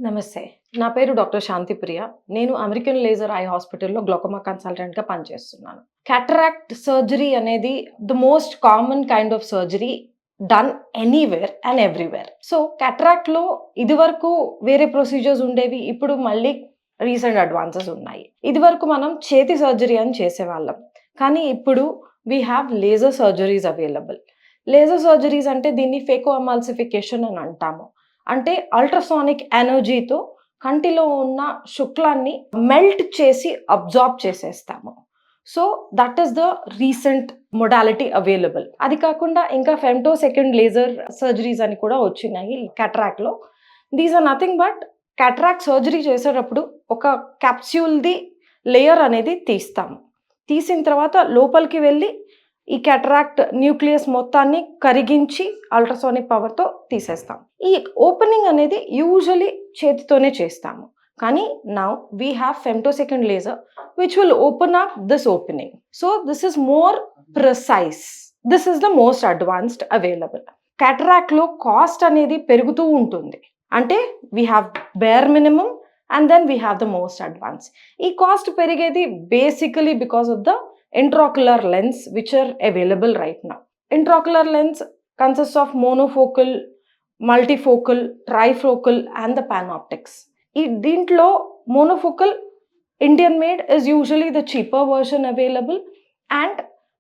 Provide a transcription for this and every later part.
నమస్తే. నా పేరు డాక్టర్ శాంతి ప్రియ. నేను అమెరికన్ లేజర్ ఐ హాస్పిటల్‌లో గ్లాకోమా కన్సల్టెంట్‌గా పనిచేస్తున్నాను. క్యాటరాక్ట్ సర్జరీ అనేది the most common kind of surgery done anywhere and everywhere. So, క్యాటరాక్ట్‌లో ఇదివరకు వేరే ప్రొసీజర్స్ ఉండేవి. ఇప్పుడు మళ్ళీ రీసెంట్ అడ్వాన్సెస్ ఉన్నాయి. ఇదివరకు మనం చేతి సర్జరీ అని చేసేవాళ్ళం. కానీ ఇప్పుడు we have laser surgeries available. Laser surgeries అంటే దీన్ని ఫేకో ఎమల్సిఫికేషన్ అని అంటాము. అంటే అల్ట్రాసానిక్ ఎనర్జీతో కంటిలో ఉన్న శుక్లాన్ని మెల్ట్ చేసి అబ్జార్బ్ చేసేస్తాము. So that is the recent modality available. అది కాకుండా ఇంకా ఫెమ్టోసెకండ్ లేజర్ సర్జరీస్ అని కూడా వచ్చినాయి క్యాటరాక్ట్లో. These are nothing but cataract surgery చేసేటప్పుడు ఒక క్యాప్స్యూల్ది లేయర్ అనేది తీస్తాము. తీసిన తర్వాత లోపలికి వెళ్ళి ఈ క్యాటరాక్ట్ న్యూక్లియస్ మొత్తాన్ని కరిగించి అల్ట్రాసానిక్ పవర్‌తో తీసేస్తాం. ఈ ఓపెనింగ్ అనేది యూజువల్లీ చేతితోనే చేస్తాము. కానీ now we have femtosecond laser which will open up this opening. So this is more precise. This is the most advanced available. క్యాటరాక్ట్‌లో కాస్ట్ అనేది పెరుగుతూ ఉంటుంది. అంటే we have bare minimum and then we have the most advance. ఈ cost పెరిగేది basically because of the intraocular lens which are available right now. Intraocular lens consists of monofocal, multifocal, trifocal and the panoptics. దీంట్లో monofocal Indian made is usually the cheaper version available, and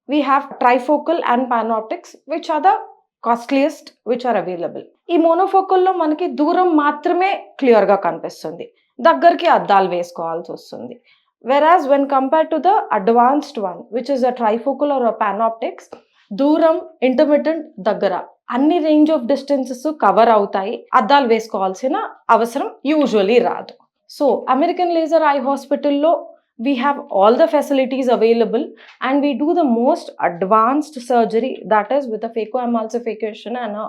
we have trifocal and panoptics which are the costliest which are available. ఈ మోనోఫోకల్లో మనకి దూరం మాత్రమే క్లియర్గా కనిపిస్తుంది, దగ్గరికి అద్దాలు వేసుకోవాల్సి వస్తుంది. Whereas when compared to the advanced one, which is a trifocal or a panoptics, దూరం, ఇంటర్మిటెంట్, దగ్గర అన్ని రేంజ్ ఆఫ్ డిస్టెన్సెస్ కవర్ అవుతాయి. అద్దాలు వేసుకోవాల్సిన అవసరం యూజువల్లీ రాదు. సో అమెరికన్ లేజర్ ఐ హాస్పిటల్లో we have all the facilities available and we do the most advanced surgery, that is with a phacoemulsification and a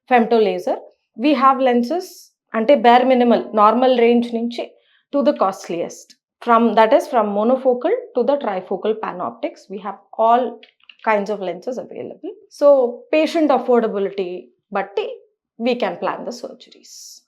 femto laser. We have lenses అంటే bare minimal normal range నుంచి to the costliest. From monofocal to the trifocal panoptics, we have all kinds of lenses available. So patient affordability batti we can plan the surgeries.